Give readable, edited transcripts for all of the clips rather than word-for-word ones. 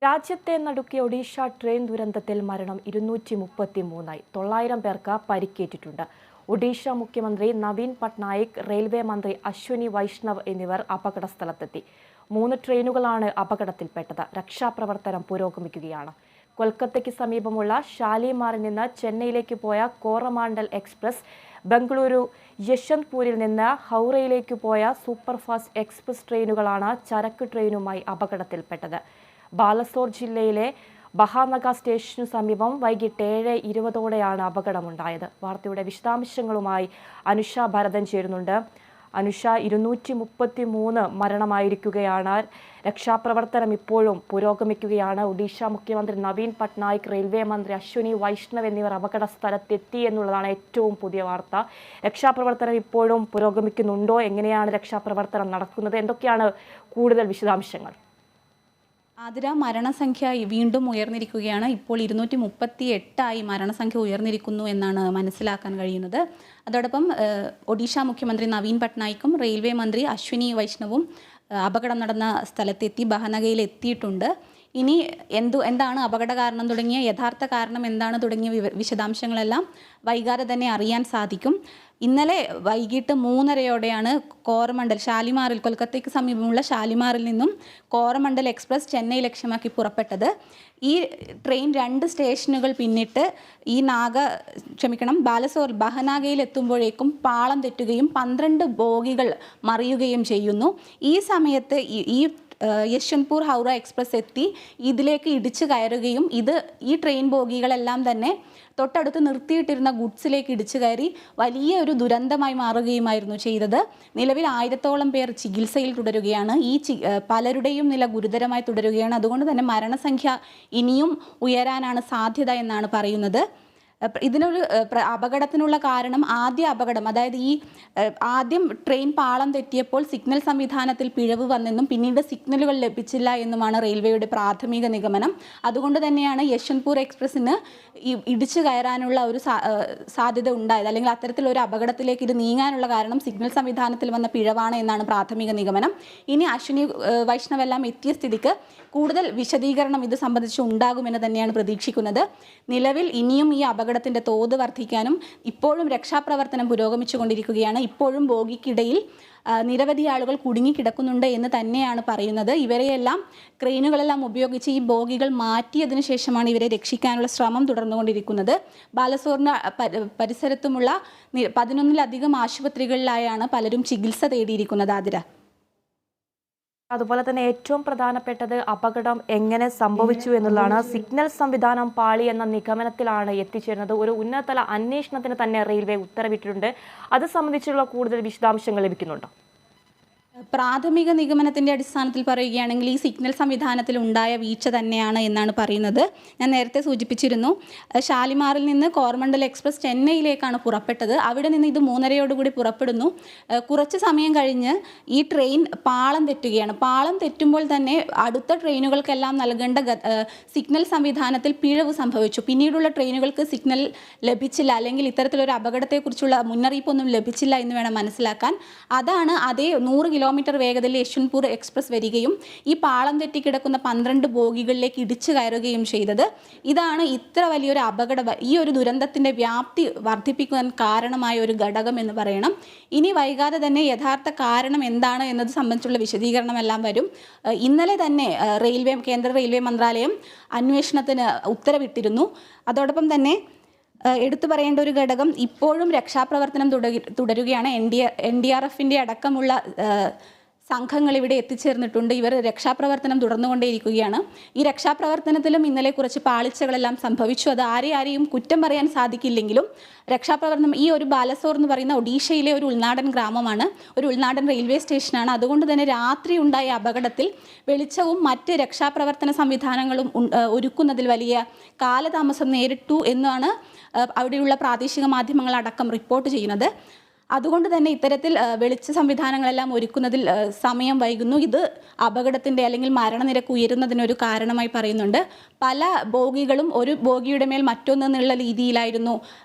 രാജ്യത്തെ നടുക്കിയ ഒഡീഷ ട്രെയിൻ ദുരന്തത്തിൽ മരണം 233ആയി. 900 പേർക്ക് പരിക്കേറ്റിട്ടുണ്ട്. ഒഡീഷ മുഖ്യമന്ത്രി നവീൻ പട്നായിക്, റെയിൽവേ മന്ത്രി അശ്വിനി വൈഷ്ണവ് എന്നിവർ അപകടസ്ഥലത്തെത്തി. 3 ട്രെയിനുകളാണ് അപകടത്തിൽപ്പെട്ടത്. രക്ഷാപ്രവർത്തനം പുരോഗമിക്കുകയാണ്. കൊൽക്കത്തയ്ക്ക് സമീപമുള്ള ഷാലിമാറിൽ നിന്ന് ചെന്നൈയിലേക്ക് പോയ കോറമാണ്ടൽ എക്സ്പ്രസ്, ബംഗളൂരു യശ്വന്ത്പൂരിൽ നിന്ന് ഹൗറയിലേക്ക് പോയ സൂപ്പർഫാസ്റ്റ് എക്സ്പ്രസ് ട്രെയിനുകളാണ് ചരക്ക് ട്രെയിനുമായി അപകടത്തിൽപ്പെട്ടത്. ബാലസോർ ജില്ലയിലെ ബഹാനഗ സ്റ്റേഷനു സമീപം വൈകിട്ട് 7:20ഓടെയാണ് അപകടമുണ്ടായത്. വാർത്തയുടെ വിശദാംശങ്ങളുമായി അനുഷ ഭരതൻ ചേരുന്നുണ്ട്. അനുഷ, 233 മരണമായിരിക്കുകയാണ്. രക്ഷാപ്രവർത്തനം ഇപ്പോഴും പുരോഗമിക്കുകയാണ്. ഒഡീഷ മുഖ്യമന്ത്രി നവീൻ പട്നായിക്, റെയിൽവേ മന്ത്രി അശ്വിനി വൈഷ്ണവ് എന്നിവർ അപകട സ്ഥലത്തെത്തി എന്നുള്ളതാണ് ഏറ്റവും പുതിയ വാർത്ത. രക്ഷാപ്രവർത്തനം ഇപ്പോഴും പുരോഗമിക്കുന്നുണ്ടോ? എങ്ങനെയാണ് രക്ഷാപ്രവർത്തനം നടക്കുന്നത്? എന്തൊക്കെയാണ് കൂടുതൽ വിശദാംശങ്ങൾ? ആതിര, മരണസംഖ്യ വീണ്ടും ഉയർന്നിരിക്കുകയാണ്. ഇപ്പോൾ 238ആയി മരണസംഖ്യ ഉയർന്നിരിക്കുന്നു എന്നാണ് മനസ്സിലാക്കാൻ കഴിയുന്നത്. അതോടൊപ്പം ഒഡീഷ മുഖ്യമന്ത്രി നവീൻ പട്നായിക്കും റെയിൽവേ മന്ത്രി അശ്വിനി വൈഷ്ണവും അപകടം നടന്ന സ്ഥലത്തെത്തി, ബഹനഗയിൽ എത്തിയിട്ടുണ്ട്. ഇനി എന്താണ് അപകട കാരണം തുടങ്ങിയ യഥാർത്ഥ കാരണം എന്താണ് തുടങ്ങിയ വിശദാംശങ്ങളെല്ലാം വൈകാതെ തന്നെ അറിയാൻ സാധിക്കും. ഇന്നലെ വൈകിട്ട് 3:30ഓടെയാണ് കോറമണ്ടൽ ഷാലിമാറിൽ, കൊൽക്കത്തയ്ക്ക് സമീപമുള്ള ഷാലിമാറിൽ നിന്നും കോറമണ്ടൽ എക്സ്പ്രസ് ചെന്നൈ ലക്ഷ്യമാക്കി പുറപ്പെട്ടത്. ഈ ട്രെയിൻ 2 സ്റ്റേഷനുകൾ പിന്നിട്ട് ബാലസോർ ബഹനാഗയിൽ എത്തുമ്പോഴേക്കും പാളം തെറ്റുകയും 12 ബോഗികൾ മറിയുകയും ചെയ്യുന്നു. ഈ സമയത്ത് ഈ യശ്വന്ത്പൂർ ഹൗറ എക്സ്പ്രസ് എത്തി ഇതിലേക്ക് ഇടിച്ചു കയറുകയും ഈ ട്രെയിൻ ബോഗികളെല്ലാം തന്നെ തൊട്ടടുത്ത് നിർത്തിയിട്ടിരുന്ന ഗുഡ്സിലേക്ക് ഇടിച്ചു കയറി വലിയ ഒരു ദുരന്തമായി മാറുകയുമായിരുന്നു ചെയ്തത്. നിലവിൽ 1000ഓളം പേർ ചികിത്സയിൽ തുടരുകയാണ്. പലരുടെയും നില ഗുരുതരമായി തുടരുകയാണ്. അതുകൊണ്ട് തന്നെ മരണസംഖ്യ ഇനിയും ഉയരാനാണ് സാധ്യത എന്നാണ് പറയുന്നത്. ഇതിനൊരു അപകടത്തിനുള്ള കാരണം അതായത് ആദ്യം ട്രെയിൻ പാളം തെറ്റിയപ്പോൾ സിഗ്നൽ സംവിധാനത്തിൽ പിഴവ് വന്നെന്നും പിന്നീട് സിഗ്നലുകൾ ലഭിച്ചില്ല എന്നുമാണ് റെയിൽവേയുടെ പ്രാഥമിക നിഗമനം. അതുകൊണ്ട് തന്നെയാണ് യശ്വന്ത്പൂർ എക്സ്പ്രസ്സിന് ഇടിച്ചു കയറാനുള്ള ഒരു സാധ്യത ഉണ്ടായത്, അല്ലെങ്കിൽ അത്തരത്തിലൊരു അപകടത്തിലേക്ക് ഇത് നീങ്ങാനുള്ള കാരണം സിഗ്നൽ സംവിധാനത്തിൽ വന്ന പിഴവാണ് എന്നാണ് പ്രാഥമിക നിഗമനം. ഇനി അശ്വിനി വൈഷ്ണവെല്ലാം എത്തിയ സ്ഥിതിക്ക് കൂടുതൽ വിശദീകരണം ഇത് സംബന്ധിച്ച് ഉണ്ടാകുമെന്ന് തന്നെയാണ് പ്രതീക്ഷിക്കുന്നത്. നിലവിൽ ഇനിയും ഈ അപകടത്തിൻ്റെ തോത് വർദ്ധിക്കാനും ഇപ്പോഴും രക്ഷാപ്രവർത്തനം പുരോഗമിച്ചുകൊണ്ടിരിക്കുകയാണ്. ഇപ്പോഴും ബോഗിക്കിടയിൽ നിരവധി ആളുകൾ കുടുങ്ങിക്കിടക്കുന്നുണ്ട് എന്ന് തന്നെയാണ് പറയുന്നത്. ഇവരെയെല്ലാം ക്രെയിനുകളെല്ലാം ഉപയോഗിച്ച് ഈ ബോഗികൾ മാറ്റിയതിനു ശേഷമാണ് ഇവരെ രക്ഷിക്കാനുള്ള ശ്രമം തുടർന്നുകൊണ്ടിരിക്കുന്നത്. ബാലസോറിന് പരിസരത്തുമുള്ള 11-ലധികം ആശുപത്രികളിലായാണ് പലരും ചികിത്സ തേടിയിരിക്കുന്നത്. ആതിര, അതുപോലെ തന്നെ ഏറ്റവും പ്രധാനപ്പെട്ടത് അപകടം എങ്ങനെ സംഭവിച്ചു എന്നുള്ളതാണ്. സിഗ്നൽ സംവിധാനം പാളി എന്ന നിഗമനത്തിലാണ് എത്തിച്ചേരുന്നത്. ഒരു ഉന്നതതല അന്വേഷണത്തിന് തന്നെ റെയിൽവേ ഉത്തരവിട്ടിട്ടുണ്ട്. അത് സംബന്ധിച്ചുള്ള കൂടുതൽ വിശദാംശങ്ങൾ ലഭിക്കുന്നുണ്ടോ? പ്രാഥമിക നിഗമനത്തിൻ്റെ അടിസ്ഥാനത്തിൽ പറയുകയാണെങ്കിൽ ഈ സിഗ്നൽ സംവിധാനത്തിൽ ഉണ്ടായ വീഴ്ച തന്നെയാണ് എന്നാണ് പറയുന്നത്. ഞാൻ നേരത്തെ സൂചിപ്പിച്ചിരുന്നു, ഷാലിമാറിൽ നിന്ന് കോറമണ്ടൽ എക്സ്പ്രസ് ചെന്നൈയിലേക്കാണ് പുറപ്പെട്ടത്. അവിടെ നിന്ന് ഇത് 3:30ഓടുകൂടി പുറപ്പെടുന്നു. കുറച്ച് സമയം കഴിഞ്ഞ് ഈ ട്രെയിൻ പാളം തെറ്റുകയാണ്. പാളം തെറ്റുമ്പോൾ തന്നെ അടുത്ത ട്രെയിനുകൾക്കെല്ലാം നൽകേണ്ട സിഗ്നൽ സംവിധാനത്തിൽ പിഴവ് സംഭവിച്ചു. പിന്നീടുള്ള ട്രെയിനുകൾക്ക് സിഗ്നൽ ലഭിച്ചില്ല, അല്ലെങ്കിൽ ഇത്തരത്തിലൊരു അപകടത്തെക്കുറിച്ചുള്ള മുന്നറിയിപ്പൊന്നും ലഭിച്ചില്ല എന്ന് വേണം മനസ്സിലാക്കാൻ. അതാണ് അതേ 100 കിലോമീറ്റർ വേഗതയിൽ യശ്വന്ത്പൂർ എക്സ്പ്രസ് വരികയും ഈ പാളം തെറ്റിക്കിടക്കുന്ന 12 ബോഗികളിലേക്ക് ഇടിച്ചു കയറുകയും ചെയ്തത്. ഇതാണ് ഇത്ര വലിയൊരു ഈ ഒരു ദുരന്തത്തിൻ്റെ വ്യാപ്തി വർദ്ധിപ്പിക്കാൻ കാരണമായ ഒരു ഘടകം എന്ന് പറയണം. ഇനി വൈകാതെ തന്നെ യഥാർത്ഥ കാരണം എന്താണ് എന്നത് സംബന്ധിച്ചുള്ള വിശദീകരണമെല്ലാം വരും. ഇന്നലെ തന്നെ കേന്ദ്ര റെയിൽവേ മന്ത്രാലയം അന്വേഷണത്തിന് ഉത്തരവിട്ടിരുന്നു. അതോടൊപ്പം തന്നെ എടുത്തു പറയേണ്ട ഒരു ഘടകം, ഇപ്പോഴും രക്ഷാപ്രവർത്തനം തുടരുകയാണ്. NDRFൻ്റെ അടക്കമുള്ള സംഘങ്ങൾ ഇവിടെ എത്തിച്ചേർന്നിട്ടുണ്ട്. ഇവർ രക്ഷാപ്രവർത്തനം തുടർന്നുകൊണ്ടേയിരിക്കുകയാണ്. ഈ രക്ഷാപ്രവർത്തനത്തിലും ഇന്നലെ കുറച്ച് പാളിച്ചകളെല്ലാം സംഭവിച്ചു. അത് ആരെയും കുറ്റം പറയാൻ സാധിക്കില്ലെങ്കിലും രക്ഷാപ്രവർത്തനം, ഈ ഒരു ബാലസോർ എന്ന് പറയുന്ന ഒഡീഷയിലെ ഒരു ഉൾനാടൻ ഗ്രാമമാണ്, ഒരു ഉൾനാടൻ റെയിൽവേ സ്റ്റേഷനാണ്. അതുകൊണ്ട് തന്നെ രാത്രി ഉണ്ടായ അപകടത്തിൽ വെളിച്ചവും മറ്റ് രക്ഷാപ്രവർത്തന സംവിധാനങ്ങളും ഒരുക്കുന്നതിൽ വലിയ കാലതാമസം നേരിട്ടു എന്നാണ് അവിടെയുള്ള പ്രാദേശിക മാധ്യമങ്ങളടക്കം റിപ്പോർട്ട് ചെയ്യുന്നത്. അതുകൊണ്ട് തന്നെ ഇത്തരത്തിൽ വെളിച്ച സംവിധാനങ്ങളെല്ലാം ഒരുക്കുന്നതിൽ സമയം വൈകുന്നു. ഇത് അപകടത്തിൻ്റെ അല്ലെങ്കിൽ മരണനിരക്ക് ഉയരുന്നതിനൊരു കാരണമായി പറയുന്നുണ്ട്. പല ബോഗികളും ഒരു ബോഗിയുടെ മേൽ മറ്റൊന്നെന്നുള്ള രീതിയിലായിരുന്നു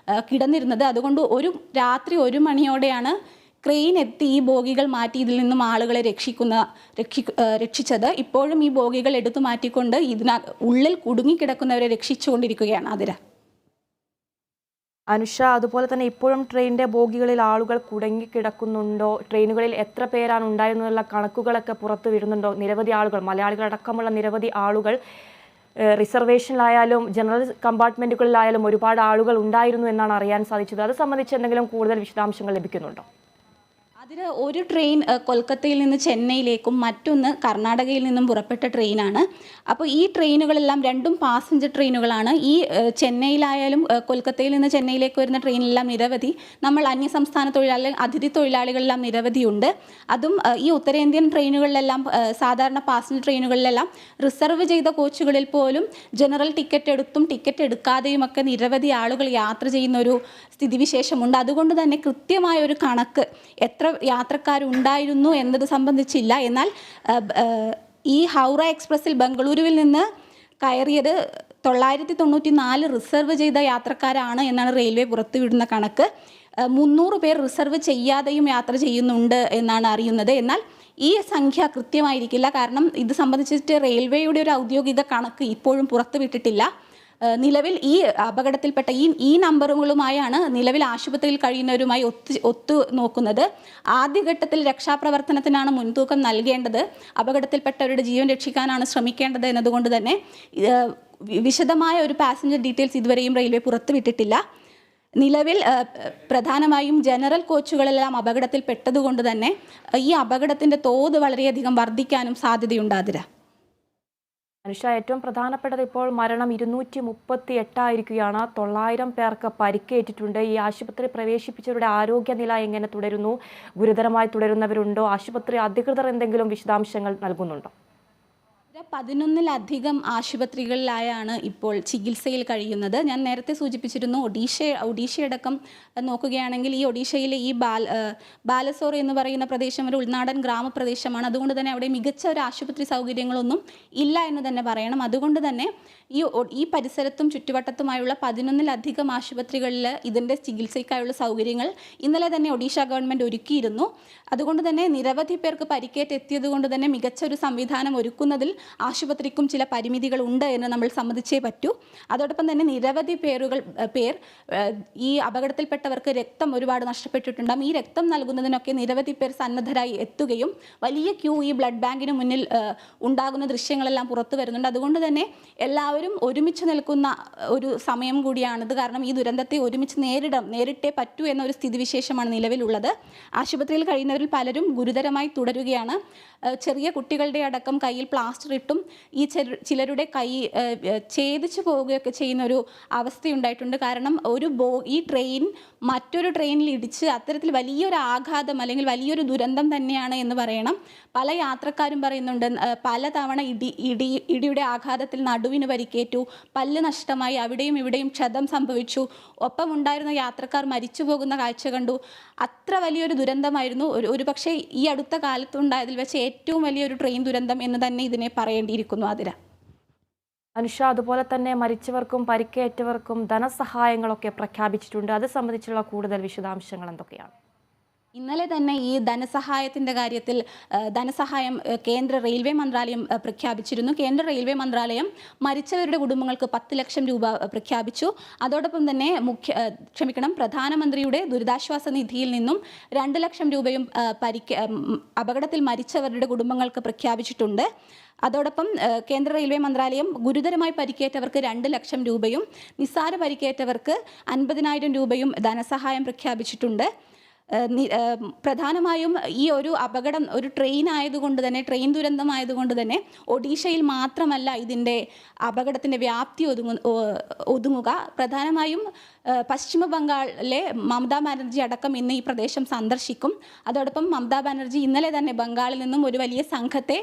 കിടന്നിരുന്നത്. അതുകൊണ്ട് രാത്രി 1 മണിയോടെയാണ് ക്രെയിൻ എത്തി ഈ ബോഗികൾ മാറ്റി ഇതിൽ നിന്നും ആളുകളെ രക്ഷിച്ചത്. ഇപ്പോഴും ഈ ബോഗികൾ എടുത്തു മാറ്റിക്കൊണ്ട് ഉള്ളിൽ കുടുങ്ങിക്കിടക്കുന്നവരെ രക്ഷിച്ചുകൊണ്ടിരിക്കുകയാണ് അതിര. അനുഷ, അതുപോലെ തന്നെ ഇപ്പോഴും ട്രെയിനിൻ്റെ ബോഗികളിൽ ആളുകൾ കുടുങ്ങിക്കിടക്കുന്നുണ്ടോ? ട്രെയിനുകളിൽ എത്ര പേരാണ് ഉണ്ടായിരുന്നുള്ള കണക്കുകളൊക്കെ പുറത്തു വരുന്നുണ്ടോ? നിരവധി ആളുകൾ, മലയാളികളടക്കമുള്ള നിരവധി ആളുകൾ റിസർവേഷനിലായാലും ജനറൽ കമ്പാർട്ട്മെൻറ്റുകളിലായാലും ഒരുപാട് ആളുകൾ ഉണ്ടായിരുന്നു എന്നാണ് അറിയാൻ സാധിച്ചത്. അത് സംബന്ധിച്ച് എന്തെങ്കിലും കൂടുതൽ വിശദാംശങ്ങൾ ലഭിക്കുന്നുണ്ടോ? അതിൽ ഒരു ട്രെയിൻ കൊൽക്കത്തയിൽ നിന്ന് ചെന്നൈയിലേക്കും മറ്റൊന്ന് കർണാടകയിൽ നിന്നും പുറപ്പെട്ട ട്രെയിനാണ്. അപ്പോൾ ഈ ട്രെയിനുകളെല്ലാം രണ്ടും പാസഞ്ചർ ട്രെയിനുകളാണ്. ഈ ചെന്നൈയിലായാലും കൊൽക്കത്തയിൽ നിന്ന് ചെന്നൈയിലേക്ക് വരുന്ന ട്രെയിനിലെല്ലാം നിരവധി അന്യസംസ്ഥാന തൊഴിലാളികൾ, അതിഥി തൊഴിലാളികളെല്ലാം നിരവധിയുണ്ട്. അതും ഈ ഉത്തരേന്ത്യൻ ട്രെയിനുകളിലെല്ലാം, സാധാരണ പാസഞ്ചർ ട്രെയിനുകളിലെല്ലാം റിസർവ് ചെയ്ത കോച്ചുകളിൽ പോലും ജനറൽ ടിക്കറ്റ് എടുത്തും ടിക്കറ്റ് എടുക്കാതെയും ഒക്കെ നിരവധി ആളുകൾ യാത്ര ചെയ്യുന്ന ഒരു സ്ഥിതിവിശേഷമുണ്ട്. അതുകൊണ്ട് തന്നെ കൃത്യമായ ഒരു കണക്ക് എത്ര യാത്രക്കാരുണ്ടായിരുന്നു എന്നത് സംബന്ധിച്ചില്ല. എന്നാൽ ഈ ഹൗറ എക്സ്പ്രസ്സിൽ ബംഗളൂരുവിൽ നിന്ന് കയറിയത് 994 റിസർവ് ചെയ്ത യാത്രക്കാരാണ് എന്നാണ് റെയിൽവേ പുറത്തുവിടുന്ന കണക്ക്. 300 പേർ റിസർവ് ചെയ്യാതെയും യാത്ര ചെയ്യുന്നുണ്ട് എന്നാണ് അറിയുന്നത്. എന്നാൽ ഈ സംഖ്യ കൃത്യമായിരിക്കില്ല, കാരണം ഇത് സംബന്ധിച്ചിട്ട് റെയിൽവേയുടെ ഒരു ഔദ്യോഗിക കണക്ക് ഇപ്പോഴും പുറത്തുവിട്ടിട്ടില്ല. നിലവിൽ ഈ അപകടത്തിൽപ്പെട്ട ഈ നമ്പറുകളുമായാണ് നിലവിൽ ആശുപത്രിയിൽ കഴിയുന്നവരുമായി ഒത്തു നോക്കുന്നത്. ആദ്യഘട്ടത്തിൽ രക്ഷാപ്രവർത്തനത്തിനാണ് മുൻതൂക്കം നൽകേണ്ടത്, അപകടത്തിൽപ്പെട്ടവരുടെ ജീവൻ രക്ഷിക്കാനാണ് ശ്രമിക്കേണ്ടത് എന്നതുകൊണ്ട് തന്നെ വിശദമായ ഒരു പാസഞ്ചർ ഡീറ്റെയിൽസ് ഇതുവരെയും റെയിൽവേ പുറത്തുവിട്ടിട്ടില്ല. നിലവിൽ പ്രധാനമായും ജനറൽ കോച്ചുകളെല്ലാം അപകടത്തിൽപ്പെട്ടതുകൊണ്ട് തന്നെ ഈ അപകടത്തിൻ്റെ തോത് വളരെയധികം വർദ്ധിക്കാനും സാധ്യതയുണ്ട് അതിര. അനുഷ, ഏറ്റവും പ്രധാനപ്പെട്ടത് ഇപ്പോൾ മരണം 238 ആയിരിക്കുകയാണ്. 900 പേർക്ക് പരിക്കേറ്റിട്ടുണ്ട്. ഈ ആശുപത്രി പ്രവേശിപ്പിച്ചവരുടെ ആരോഗ്യനില എങ്ങനെ തുടരുന്നു? ഗുരുതരമായി തുടരുന്നവരുണ്ടോ? ആശുപത്രി അധികൃതർ എന്തെങ്കിലും വിശദാംശങ്ങൾ നൽകുന്നുണ്ടോ? 11-ലധികം ആശുപത്രികളിലായാണ് ഇപ്പോൾ ചികിത്സയിൽ കഴിയുന്നത്. ഞാൻ നേരത്തെ സൂചിപ്പിച്ചിരുന്നു, ഒഡീഷയടക്കം നോക്കുകയാണെങ്കിൽ ഈ ഒഡീഷയിലെ ഈ ബാലസോർ എന്ന് പറയുന്ന പ്രദേശം ഒരു ഉൾനാടൻ ഗ്രാമപ്രദേശമാണ്. അതുകൊണ്ട് തന്നെ അവിടെ മികച്ച ഒരു ആശുപത്രി സൗകര്യങ്ങളൊന്നും ഇല്ല എന്ന് തന്നെ പറയണം. അതുകൊണ്ട് തന്നെ ഈ പരിസരത്തും ചുറ്റുവട്ടത്തുമായുള്ള 11-ലധികം ആശുപത്രികളിൽ ഇതിൻ്റെ ചികിത്സയ്ക്കായുള്ള സൗകര്യങ്ങൾ ഇന്നലെ തന്നെ ഒഡീഷ ഗവൺമെൻറ് ഒരുക്കിയിരുന്നു. അതുകൊണ്ട് തന്നെ നിരവധി പേർക്ക് പരിക്കേറ്റെത്തിയത് കൊണ്ട് തന്നെ മികച്ച ഒരു സംവിധാനം ഒരുക്കുന്നതിൽ ആശുപത്രിക്കും ചില പരിമിതികൾ ഉണ്ട് എന്ന് നമ്മൾ സമ്മതിച്ചേ പറ്റൂ. അതോടൊപ്പം തന്നെ നിരവധി പേർ ഈ അപകടത്തിൽപ്പെട്ടവർക്ക് രക്തം ഒരുപാട് നഷ്ടപ്പെട്ടിട്ടുണ്ടാകും. ഈ രക്തം നൽകുന്നതിനൊക്കെ നിരവധി പേർ സന്നദ്ധരായി എത്തുകയും വലിയ ക്യൂ ഈ ബ്ലഡ് ബാങ്കിന് മുന്നിൽ ഉണ്ടാകുന്ന ദൃശ്യങ്ങളെല്ലാം പുറത്തു വരുന്നുണ്ട്. അതുകൊണ്ട് തന്നെ എല്ലാവരും ഒരുമിച്ച് നിൽക്കുന്ന ഒരു സമയം കൂടിയാണിത്. കാരണം ഈ ദുരന്തത്തെ ഒരുമിച്ച് നേരിട്ടേ പറ്റൂ എന്നൊരു സ്ഥിതിവിശേഷമാണ് നിലവിലുള്ളത്. ആശുപത്രിയിൽ കഴിയുന്നവരിൽ പലരും ഗുരുതരമായി തുടരുകയാണ്. ചെറിയ കുട്ടികളുടെ അടക്കം കയ്യിൽ പ്ലാസ്റ്റർ ഇട്ടും ഈ ചിലരുടെ കൈ ഛേദിച്ചു പോവുകയൊക്കെ ചെയ്യുന്നൊരു അവസ്ഥയുണ്ടായിട്ടുണ്ട്. കാരണം ഈ ട്രെയിൻ മറ്റൊരു ട്രെയിനിൽ ഇടിച്ച് അത്തരത്തിൽ വലിയൊരു ആഘാതം അല്ലെങ്കിൽ വലിയൊരു ദുരന്തം തന്നെയാണ് എന്ന് പറയണം. പല യാത്രക്കാരും പറയുന്നുണ്ട്, പലതവണ ഇടിയുടെ ആഘാതത്തിൽ നടുവിന് പരിക്കേറ്റു, പല്ല് നഷ്ടമായി, അവിടെയും ഇവിടെയും ക്ഷതം സംഭവിച്ചു, ഒപ്പം ഉണ്ടായിരുന്ന യാത്രക്കാർ മരിച്ചു പോകുന്ന കാഴ്ച കണ്ടു. അത്ര വലിയൊരു ദുരന്തമായിരുന്നു ഒരുപക്ഷെ ഈ അടുത്ത കാലത്തുണ്ടായതിൽ വെച്ച് ഏറ്റവും വലിയൊരു ട്രെയിൻ ദുരന്തം എന്ന് തന്നെ ഇതിനെ പറയേണ്ടിയിരിക്കുന്നു അതിര. അനുഷ, അതുപോലെ തന്നെ മരിച്ചവർക്കും പരിക്കേറ്റവർക്കും ധനസഹായങ്ങളൊക്കെ പ്രഖ്യാപിച്ചിട്ടുണ്ട്. അത് സംബന്ധിച്ചുള്ള കൂടുതൽ വിശദാംശങ്ങൾ എന്തൊക്കെയാണ്? ഇന്നലെ തന്നെ ഈ ധനസഹായത്തിൻ്റെ കാര്യത്തിൽ ധനസഹായം കേന്ദ്ര റെയിൽവേ മന്ത്രാലയം പ്രഖ്യാപിച്ചിരുന്നു. കേന്ദ്ര റെയിൽവേ മന്ത്രാലയം മരിച്ചവരുടെ കുടുംബങ്ങൾക്ക് 10 ലക്ഷം രൂപ പ്രഖ്യാപിച്ചു. അതോടൊപ്പം തന്നെ പ്രധാനമന്ത്രിയുടെ ദുരിതാശ്വാസ നിധിയിൽ നിന്നും 2 ലക്ഷം രൂപയും അപകടത്തിൽ മരിച്ചവരുടെ കുടുംബങ്ങൾക്ക് പ്രഖ്യാപിച്ചിട്ടുണ്ട്. അതോടൊപ്പം കേന്ദ്ര റെയിൽവേ മന്ത്രാലയം ഗുരുതരമായി പരിക്കേറ്റവർക്ക് 2 ലക്ഷം രൂപയും നിസ്സാര പരിക്കേറ്റവർക്ക് 50,000 രൂപയും ധനസഹായം പ്രഖ്യാപിച്ചിട്ടുണ്ട്. പ്രധാനമായും ഈ ഒരു അപകടം ഒരു ട്രെയിൻ ദുരന്തമായതുകൊണ്ട് തന്നെ ഒഡീഷയിൽ മാത്രമല്ല ഇതിൻ്റെ അപകടത്തിൻ്റെ വ്യാപ്തി ഒതുങ്ങുക. പ്രധാനമായും പശ്ചിമ ബംഗാളിലെ മമതാ ബാനർജി അടക്കം ഇന്ന് ഈ പ്രദേശം സന്ദർശിക്കും. അതോടൊപ്പം മമതാ ബാനർജി ഇന്നലെ തന്നെ ബംഗാളിൽ നിന്നും ഒരു വലിയ സംഘത്തെ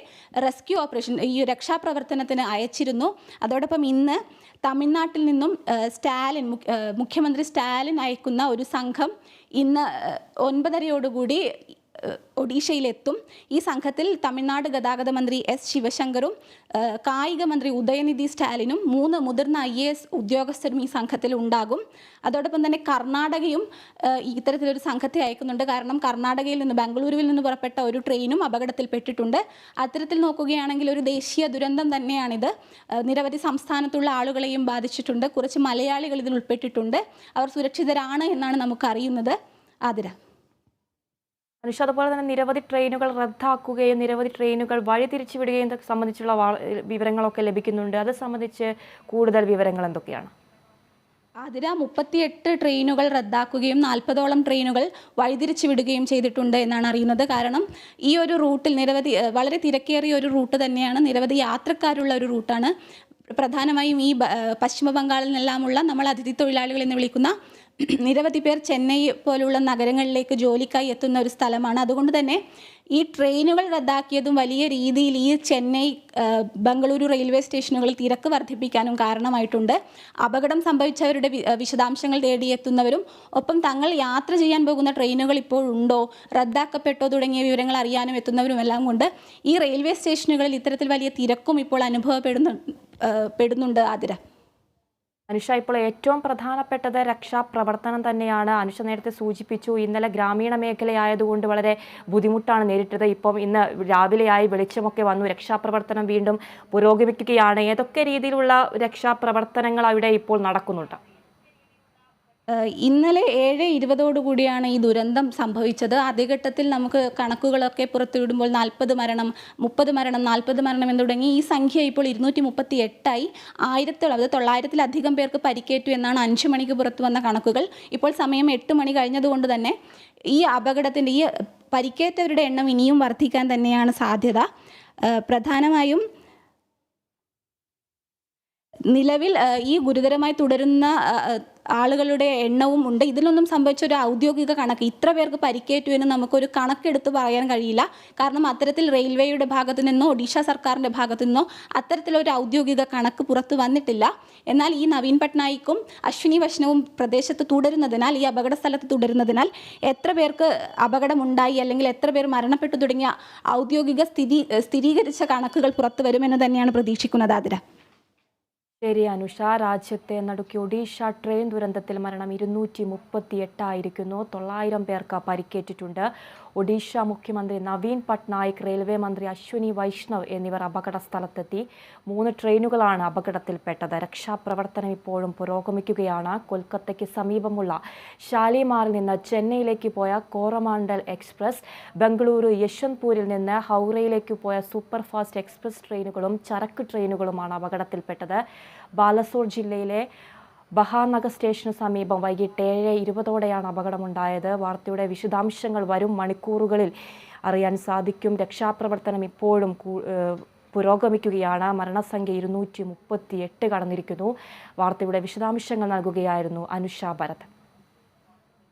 റെസ്ക്യൂ ഓപ്പറേഷൻ ഈ രക്ഷാപ്രവർത്തനത്തിന് അയച്ചിരുന്നു. അതോടൊപ്പം ഇന്ന് തമിഴ്നാട്ടിൽ നിന്നും മുഖ്യമന്ത്രി സ്റ്റാലിൻ അയക്കുന്ന ഒരു സംഘം ഇന്ന് 9:30 ഒഡീഷയിലെത്തും. ഈ സംഘത്തിൽ തമിഴ്നാട് ഗതാഗത മന്ത്രി എസ് ശിവശങ്കറും കായിക മന്ത്രി ഉദയനിധി സ്റ്റാലിനും 3 മുതിർന്ന IAS ഉദ്യോഗസ്ഥരും ഈ സംഘത്തിൽ ഉണ്ടാകും. അതോടൊപ്പം തന്നെ കർണാടകയും ഇത്തരത്തിലൊരു സംഘത്തെ അയക്കുന്നുണ്ട്. കാരണം കർണാടകയിൽ നിന്ന്, ബംഗളൂരുവിൽ നിന്ന് പുറപ്പെട്ട ഒരു ട്രെയിനും അപകടത്തിൽപ്പെട്ടിട്ടുണ്ട്. അത്തരത്തിൽ നോക്കുകയാണെങ്കിൽ ഒരു ദേശീയ ദുരന്തം തന്നെയാണിത്. നിരവധി സംസ്ഥാനത്തുള്ള ആളുകളെയും ബാധിച്ചിട്ടുണ്ട്. കുറച്ച് മലയാളികൾ ഇതിൽ ഉൾപ്പെട്ടിട്ടുണ്ട്. അവർ സുരക്ഷിതരാണ് എന്നാണ് നമുക്കറിയുന്നത്. ആതിര. അനുഷ, അതുപോലെ തന്നെ നിരവധി ട്രെയിനുകൾ റദ്ദാക്കുകയും നിരവധി ട്രെയിനുകൾ വഴിതിരിച്ചു വിടുകയും സംബന്ധിച്ചുള്ള വിവരങ്ങളൊക്കെ ലഭിക്കുന്നുണ്ട്. അത് സംബന്ധിച്ച് കൂടുതൽ വിവരങ്ങൾ എന്തൊക്കെയാണ്? ആതിര, 38 ട്രെയിനുകൾ റദ്ദാക്കുകയും 40ഓളം ട്രെയിനുകൾ വഴിതിരിച്ചു വിടുകയും ചെയ്തിട്ടുണ്ട് എന്നാണ് അറിയുന്നത്. കാരണം ഈ ഒരു റൂട്ടിൽ വളരെ തിരക്കേറിയ ഒരു റൂട്ട് തന്നെയാണ്. നിരവധി യാത്രക്കാരുള്ള ഒരു റൂട്ടാണ്. പ്രധാനമായും ഈ പശ്ചിമ ബംഗാളിൽ നിന്നെല്ലാമുള്ള നമ്മൾ അതിഥി തൊഴിലാളികൾ എന്ന് വിളിക്കുന്ന നിരവധി പേർ ചെന്നൈ പോലുള്ള നഗരങ്ങളിലേക്ക് ജോലിക്കായി എത്തുന്ന ഒരു സ്ഥലമാണ്. അതുകൊണ്ട് തന്നെ ഈ ട്രെയിനുകൾ റദ്ദാക്കിയതും വലിയ രീതിയിൽ ഈ ചെന്നൈ, ബംഗളൂരു റെയിൽവേ സ്റ്റേഷനുകളിൽ തിരക്ക് വർദ്ധിപ്പിക്കാനും കാരണമായിട്ടുണ്ട്. അപകടം സംഭവിച്ചവരുടെ വിശദാംശങ്ങൾ തേടിയെത്തുന്നവരും ഒപ്പം തങ്ങൾ യാത്ര ചെയ്യാൻ പോകുന്ന ട്രെയിനുകൾ ഇപ്പോഴുണ്ടോ, റദ്ദാക്കപ്പെട്ടോ തുടങ്ങിയ വിവരങ്ങൾ അറിയാനും എത്തുന്നവരും എല്ലാം കൊണ്ട് ഈ റെയിൽവേ സ്റ്റേഷനുകളിൽ ഇത്തരത്തിൽ വലിയ തിരക്കും ഇപ്പോൾ അനുഭവപ്പെടുന്നുണ്ട്. ആതിര. അനുഷ, ഇപ്പോൾ ഏറ്റവും പ്രധാനപ്പെട്ടത് രക്ഷാപ്രവർത്തനം തന്നെയാണ്. അനുഷ നേരത്തെ സൂചിപ്പിച്ചു, ഇന്നലെ ഗ്രാമീണ മേഖലയായതുകൊണ്ട് വളരെ ബുദ്ധിമുട്ടാണ് നേരിട്ടത്. ഇപ്പം ഇന്ന് രാവിലെയായി വെളിച്ചമൊക്കെ വന്നു, രക്ഷാപ്രവർത്തനം വീണ്ടും പുരോഗമിക്കുകയാണ്. ഏതൊക്കെ രീതിയിലുള്ള രക്ഷാപ്രവർത്തനങ്ങൾ അവിടെ ഇപ്പോൾ നടക്കുന്നുണ്ട്? ഇന്നലെ 7:20 ഈ ദുരന്തം സംഭവിച്ചത്. ആദ്യഘട്ടത്തിൽ നമുക്ക് കണക്കുകളൊക്കെ പുറത്തുവിടുമ്പോൾ 40 മരണം, 30 മരണം, 40 മരണം എന്ന് തുടങ്ങി ഈ സംഖ്യ ഇപ്പോൾ 238ആയി. 900-ലധികം പേർക്ക് പരിക്കേറ്റു എന്നാണ് 5 മണിക്ക് പുറത്തു വന്ന കണക്കുകൾ. ഇപ്പോൾ സമയം 8 മണി കഴിഞ്ഞതുകൊണ്ട് തന്നെ ഈ അപകടത്തിൻ്റെ, ഈ പരിക്കേറ്റവരുടെ എണ്ണം ഇനിയും വർദ്ധിക്കാൻ തന്നെയാണ് സാധ്യത. പ്രധാനമായും നിലവിൽ ഈ ഗുരുതരമായി തുടരുന്ന ആളുകളുടെ എണ്ണവും ഉണ്ട്. ഇതിലൊന്നും സംഭവിച്ച ഒരു ഔദ്യോഗിക കണക്ക്, ഇത്ര പേർക്ക് പരിക്കേറ്റു എന്ന് നമുക്കൊരു കണക്കെടുത്ത് പറയാൻ കഴിയില്ല. കാരണം അത്തരത്തിൽ റെയിൽവേയുടെ ഭാഗത്തു നിന്നോ ഒഡീഷ സർക്കാരിൻ്റെ ഭാഗത്തു നിന്നോ അത്തരത്തിലൊരു ഔദ്യോഗിക കണക്ക് പുറത്തു വന്നിട്ടില്ല. എന്നാൽ ഈ നവീൻ പട്നായിക്കും അശ്വിനി വൈഷ്ണവും പ്രദേശത്ത് തുടരുന്നതിനാൽ, ഈ അപകട സ്ഥലത്ത് തുടരുന്നതിനാൽ എത്ര പേർക്ക് അപകടമുണ്ടായി അല്ലെങ്കിൽ എത്ര പേർ മരണപ്പെട്ടു തുടങ്ങിയ ഔദ്യോഗിക സ്ഥിരീകരിച്ച കണക്കുകൾ പുറത്തു വരുമെന്ന് തന്നെയാണ് പ്രതീക്ഷിക്കുന്നത്. ആതിര. ശരി അനുഷ, രാജ്യത്തെ നടുക്കി ഒഡീഷ ട്രെയിൻ ദുരന്തത്തിൽ മരണം 238 900 പേർക്ക് പരിക്കേറ്റിട്ടുണ്ട്. ഒഡീഷ മുഖ്യമന്ത്രി നവീൻ പട്നായിക്, റെയിൽവേ മന്ത്രി അശ്വിനി വൈഷ്ണവ് എന്നിവർ അപകട സ്ഥലത്തെത്തി. 3 ട്രെയിനുകളാണ് അപകടത്തിൽപ്പെട്ടത്. രക്ഷാപ്രവർത്തനം ഇപ്പോഴും പുരോഗമിക്കുകയാണ്. കൊൽക്കത്തയ്ക്ക് സമീപമുള്ള ഷാലിമാറിൽ നിന്ന് ചെന്നൈയിലേക്ക് പോയ കോറമാണ്ടൽ എക്സ്പ്രസ്, ബംഗളൂരു യശ്വന്ത്പൂരിൽ നിന്ന് ഹൗറയിലേക്ക് പോയ സൂപ്പർ ഫാസ്റ്റ് എക്സ്പ്രസ് ട്രെയിനുകളും ചരക്ക് ട്രെയിനുകളുമാണ് അപകടത്തിൽപ്പെട്ടത്. ബാലസോർ ജില്ലയിലെ ബഹാനഗർ സ്റ്റേഷന് സമീപം വൈകിട്ട് 7:20 അപകടമുണ്ടായത്. വാർത്തയുടെ വിശദാംശങ്ങൾ വരും മണിക്കൂറുകളിൽ അറിയാൻ സാധിക്കും. രക്ഷാപ്രവർത്തനം ഇപ്പോഴും പുരോഗമിക്കുകയാണ്. മരണസംഖ്യ 238 കടന്നിരിക്കുന്നു. വാർത്തയുടെ വിശദാംശങ്ങൾ നൽകുകയായിരുന്നു അനുഷ ഭരത്.